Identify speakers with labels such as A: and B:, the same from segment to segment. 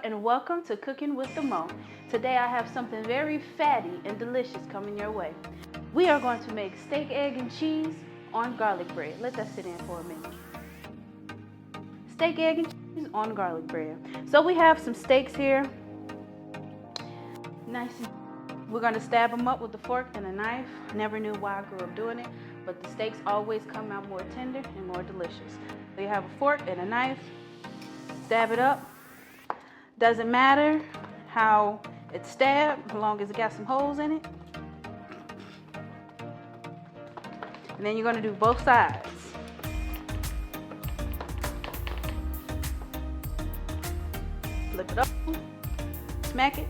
A: and welcome to Cooking with the Mo. Today I have something very fatty and delicious coming your way. We are going to make steak, egg, and cheese on garlic bread. Let that sit in for a minute. Steak, egg, and cheese on garlic bread. So we have some steaks here. Nice. We're going to stab them up with a fork and a knife. Never knew why I grew up doing it, but the steaks always come out more tender and more delicious. So you have a fork and a knife. Stab it up. Doesn't matter how it's stabbed, as long as it got some holes in it. And then you're going to do both sides. Flip it up, smack it,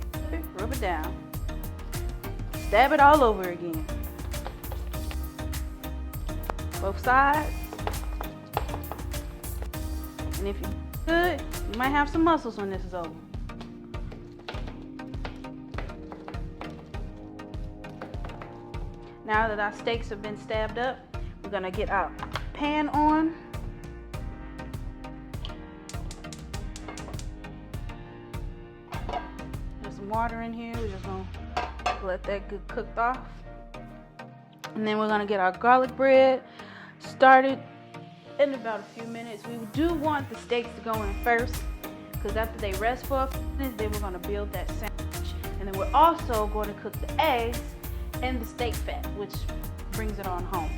A: rub it down. Stab it all over again. Both sides. And if you're good, you might have some muscles when this is over. Now that our steaks have been stabbed up, we're gonna get our pan on. There's some water in here. We're just gonna let that get cooked off. And then we're gonna get our garlic bread started in about a few minutes. We do want the steaks to go in first, because after they rest for a few minutes, then we're gonna build that sandwich. And then we're also going to cook the eggs and the steak fat, which brings it on home.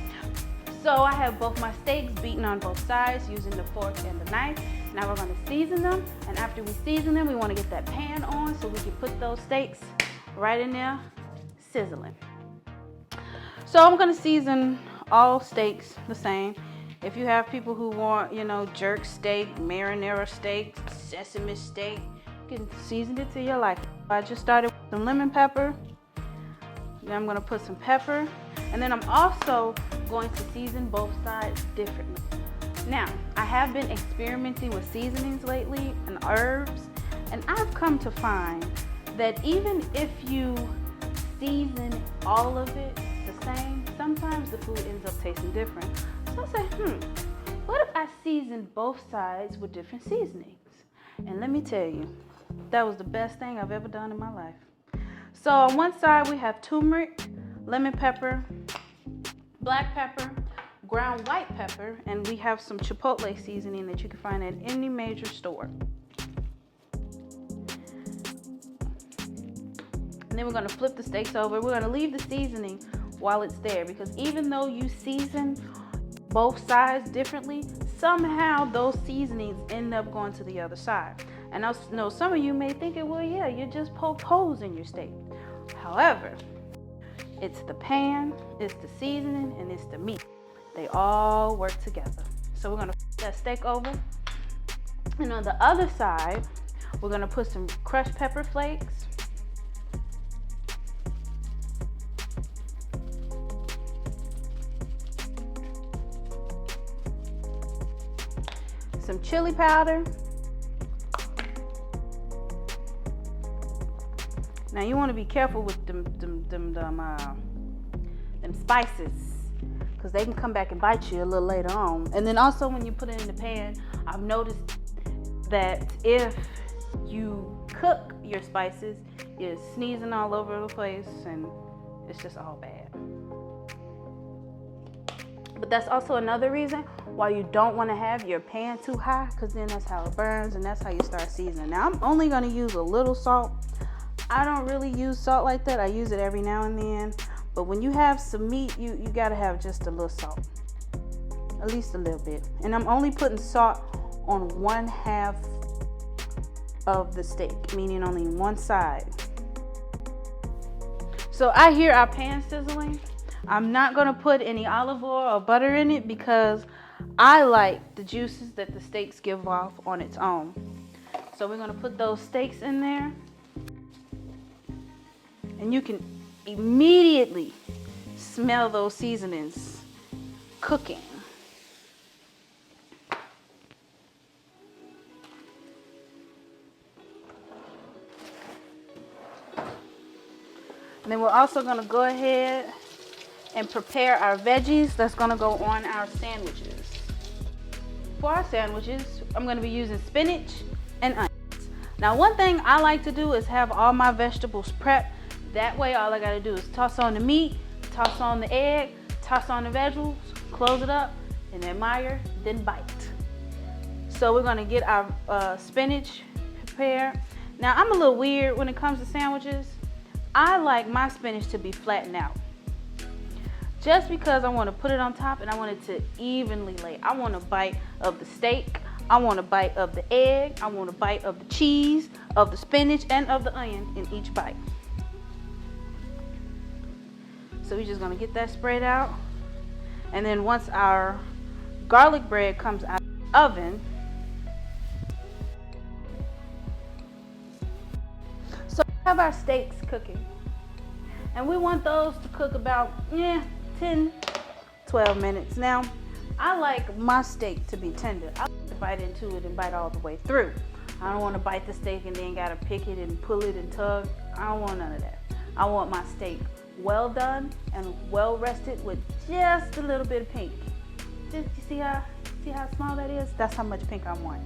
A: So I have both my steaks beaten on both sides using the fork and the knife. Now we're gonna season them, and after we season them, we wanna get that pan on so we can put those steaks right in there, sizzling. So I'm gonna season all steaks the same. If you have people who want, jerk steak, marinara steak, sesame steak, you can season it to your liking. I just started with some lemon pepper. Then I'm gonna put some pepper. And then I'm also going to season both sides differently. Now, I have been experimenting with seasonings lately and herbs, and I've come to find that even if you season all of it the same, sometimes the food ends up tasting different. So I said, what if I seasoned both sides with different seasonings? And let me tell you, that was the best thing I've ever done in my life. So on one side we have turmeric, lemon pepper, black pepper, ground white pepper, and we have some chipotle seasoning that you can find at any major store. And then we're gonna flip the steaks over. We're gonna leave the seasoning while it's there, because even though you season both sides differently, somehow those seasonings end up going to the other side. And I know some of you may think, well, yeah, you just poked holes in your steak. However, it's the pan, it's the seasoning, and it's the meat. They all work together. So we're gonna flip that steak over. And on the other side, we're gonna put some crushed pepper flakes, some chili powder. Now you want to be careful with them spices, because they can come back and bite you a little later on. And then also when you put it in the pan, I've noticed that if you cook your spices, you're sneezing all over the place and it's just all bad. But that's also another reason why you don't want to have your pan too high, because then that's how it burns and that's how you start seasoning. Now I'm only going to use a little salt. I don't really use salt like that. I use it every now and then. But when you have some meat, you got to have just a little salt. At least a little bit. And I'm only putting salt on 1/2 of the steak, meaning only one side. So I hear our pan sizzling. I'm not going to put any olive oil or butter in it, because I like the juices that the steaks give off on its own. So we're going to put those steaks in there. And you can immediately smell those seasonings cooking. And then we're also going to go ahead and prepare our veggies that's going to go on our sandwiches. For our sandwiches, I'm going to be using spinach and onions. Now, one thing I like to do is have all my vegetables prepped. That way, all I gotta do is toss on the meat, toss on the egg, toss on the vegetables, close it up, and admire, then bite. So we're gonna get our spinach prepared. Now, I'm a little weird when it comes to sandwiches. I like my spinach to be flattened out. Just because I want to put it on top and I want it to evenly lay. I want a bite of the steak, I want a bite of the egg, I want a bite of the cheese, of the spinach, and of the onion in each bite. So we're just gonna get that spread out. And then once our garlic bread comes out of the oven, so we have our steaks cooking. And we want those to cook about 10, 12 minutes. Now, I like my steak to be tender. I like to bite into it and bite all the way through. I don't want to bite the steak and then gotta pick it and pull it and tug. I don't want none of that. I want my steak well done and well rested with just a little bit of pink. Just you see how small that is? That's how much pink I want.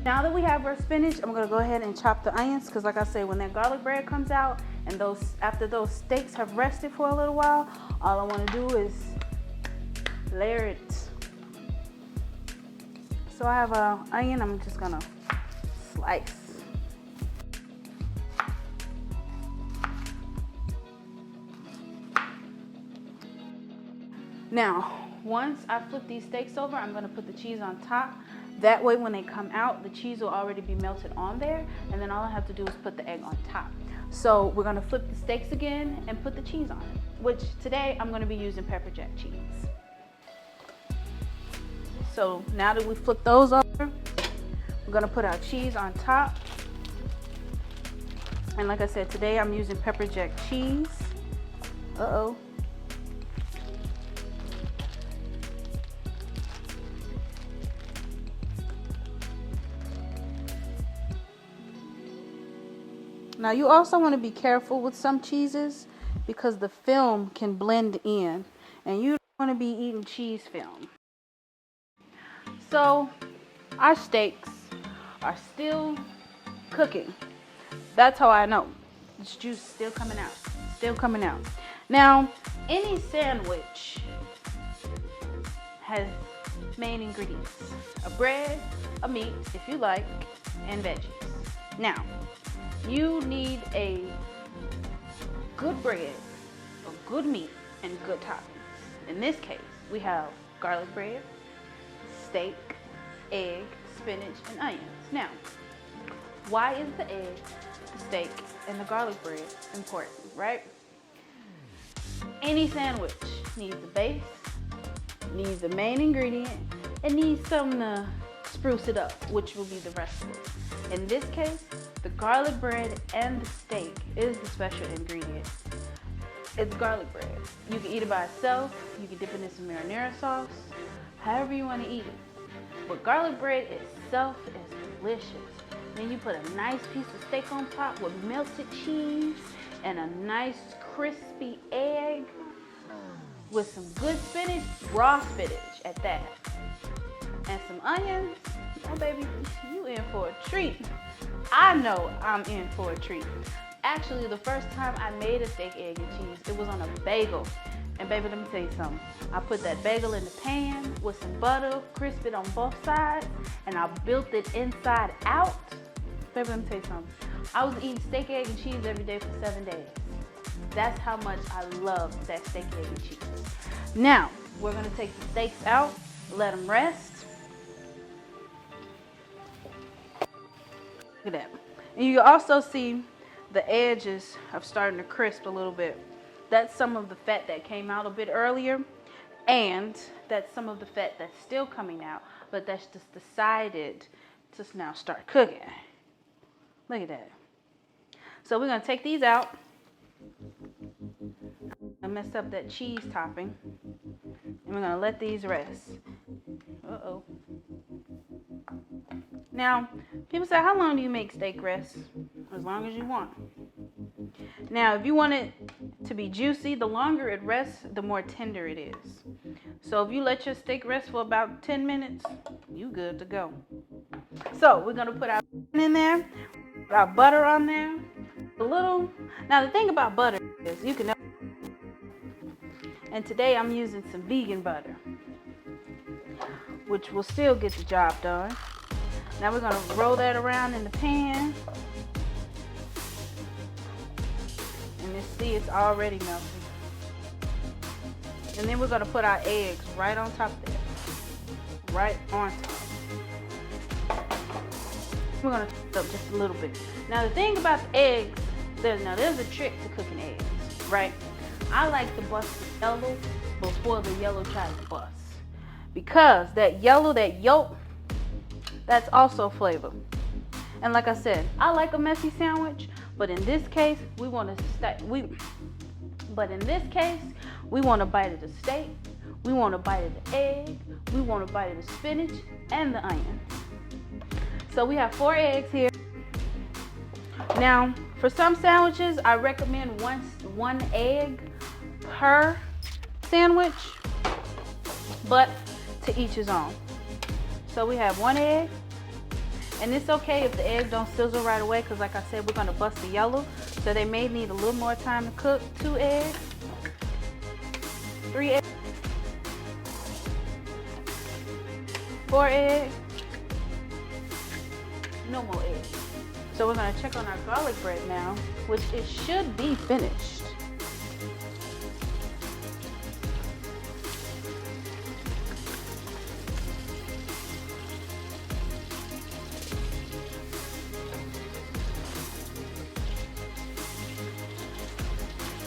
A: Now that we have our spinach, I'm gonna go ahead and chop the onions, because like I say, when that garlic bread comes out and after those steaks have rested for a little while, all I want to do is layer it. So I have an onion, I'm just gonna slice. Now, once I flip these steaks over, I'm gonna put the cheese on top. That way when they come out, the cheese will already be melted on there, and then all I have to do is put the egg on top. So we're gonna flip the steaks again and put the cheese on it, which today I'm gonna be using pepper jack cheese. So now that we flip those over, we're gonna put our cheese on top. And like I said, today I'm using pepper jack cheese. Uh-oh. Now you also want to be careful with some cheeses because the film can blend in and you don't want to be eating cheese film. So our steaks are still cooking. That's how I know. This juice is still coming out. Still coming out. Now, any sandwich has main ingredients. A bread, a meat, if you like, and veggies. Now, you need a good bread, a good meat, and good toppings. In this case, we have garlic bread, steak, egg, spinach, and onions. Now, why is the egg, the steak, and the garlic bread important, right? Any sandwich needs a base, needs the main ingredient, and needs something to spruce it up, which will be the rest of it. In this case, the garlic bread and the steak is the special ingredient. It's garlic bread. You can eat it by itself, you can dip it in some marinara sauce, however you want to eat it. But garlic bread itself is delicious. Then you put a nice piece of steak on top with melted cheese and a nice crispy egg with some good spinach, raw spinach at that, and some onions. Oh baby, you in for a treat. I know I'm in for a treat. Actually, the first time I made a steak, egg, and cheese, it was on a bagel. And baby, let me tell you something. I put that bagel in the pan with some butter, crisped it on both sides, and I built it inside out. Baby, let me tell you something. I was eating steak, egg, and cheese every day for 7 days. That's how much I love that steak, egg, and cheese. Now, we're gonna take the steaks out, let them rest. Look at that. And you also see the edges are starting to crisp a little bit. That's some of the fat that came out a bit earlier, and that's some of the fat that's still coming out, but that's just decided to now start cooking. Look at that. So we're gonna take these out. I messed up that cheese topping, and we're gonna let these rest. Uh-oh. Now, people say, how long do you make steak rest? As long as you want. Now, if you want it to be juicy, the longer it rests, the more tender it is. So if you let your steak rest for about 10 minutes, you good to go. So we're gonna put our in there. Put our butter on there. A little. Now the thing about butter is you can. And today I'm using some vegan butter, which will still get the job done. Now we're gonna roll that around in the pan. And you see it's already melted. And then we're gonna put our eggs right on top of that. Right on top. We're gonna toast up just a little bit. Now the thing about the eggs, there's a trick to cooking eggs, right? I like to bust the yellow before the yellow tries to bust. Because that yellow, that yolk, that's also flavor. And like I said, I like a messy sandwich, but in this case, we want to we want a bite of the steak, we want a bite of the egg, we want a bite of the spinach and the onion. So we have 4 eggs here. Now, for some sandwiches, I recommend one egg per sandwich, but to each his own. So we have 1 egg, and it's okay if the egg don't sizzle right away, because like I said, we're gonna bust the yellow, so they may need a little more time to cook. 2 eggs, 3 eggs, 4 eggs, no more eggs. So we're gonna check on our garlic bread now, which it should be finished.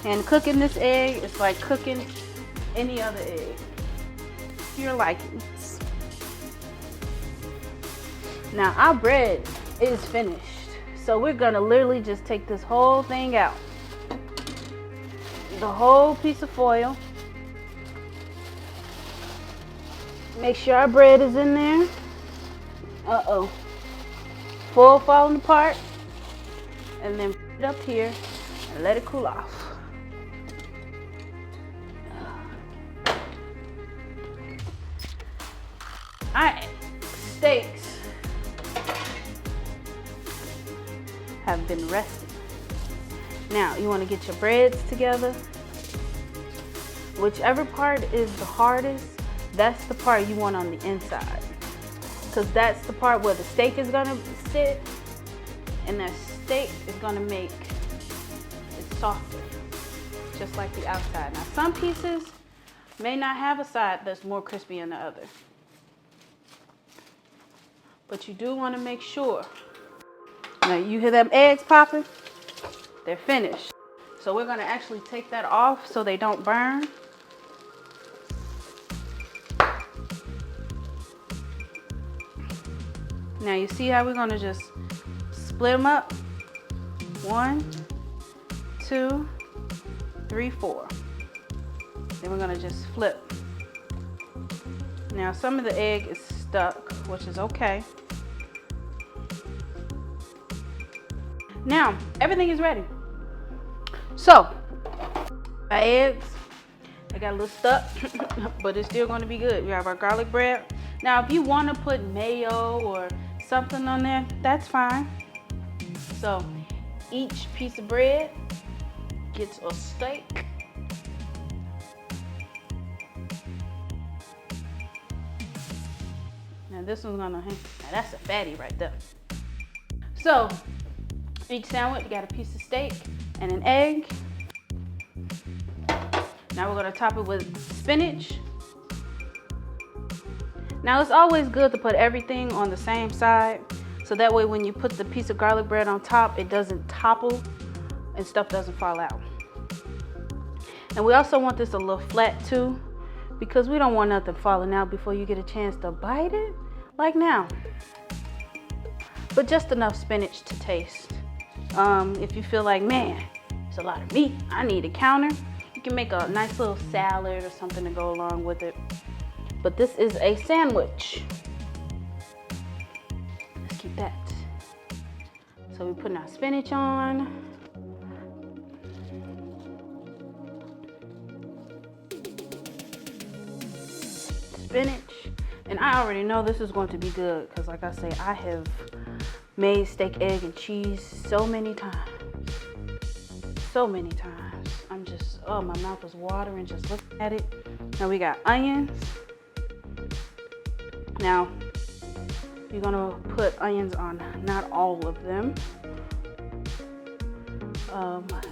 A: And cooking this egg is like cooking any other egg to your likings. Now our bread is finished. So we're gonna literally just take this whole thing out. The whole piece of foil. Make sure our bread is in there. Uh-oh. Foil falling apart. And then put it up here and let it cool off. Alright, steaks have been rested. Now you want to get your breads together. Whichever part is the hardest, that's the part you want on the inside, because that's the part where the steak is gonna sit, and that steak is gonna make it softer, just like the outside. Now some pieces may not have a side that's more crispy than the other, but you do want to make sure. Now you hear them eggs popping? They're finished. So we're gonna actually take that off so they don't burn. Now you see how we're gonna just split them up? 1, 2, 3, 4. Then we're gonna just flip. Now some of the egg is stuck, which is okay. Now everything is ready. So our eggs, they got a little stuck, but it's still gonna be good. We have our garlic bread. Now if you wanna put mayo or something on there, that's fine. So each piece of bread gets a steak. Now this one's gonna hang. Now that's a fatty right there. So each sandwich got a piece of steak and an egg. Now we're gonna top it with spinach. Now it's always good to put everything on the same side, so that way when you put the piece of garlic bread on top, it doesn't topple and stuff doesn't fall out. And we also want this a little flat too, because we don't want nothing falling out before you get a chance to bite it, like now. But just enough spinach to taste. If you feel like, man, it's a lot of meat, I need a counter, you can make a nice little salad or something to go along with it. But this is a sandwich. Let's keep that. So we're putting our spinach on. Spinach. And I already know this is going to be good, because like I say, I have made steak, egg, and cheese so many times. So many times. I'm just, oh, my mouth is watering just looking at it. Now we got onions. Now, you're gonna put onions on not all of them.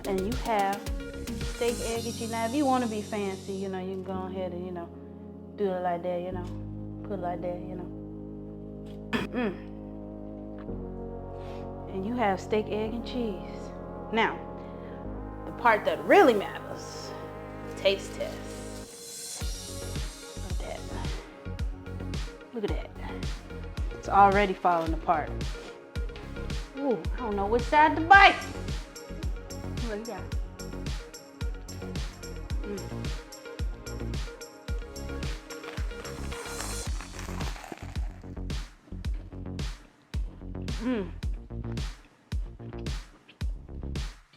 A: And you have steak, egg, and cheese. Now, if you want to be fancy, you know, you can go ahead and, you know, do it like that, you know, put it like that, you know. And you have steak, egg, and cheese. Now, the part that really matters, taste test. Look at that. Look at that. It's already falling apart. Ooh, I don't know which side to bite. What you got?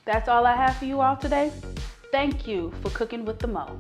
A: That's all I have for you all today. Thank you for cooking with the Mo.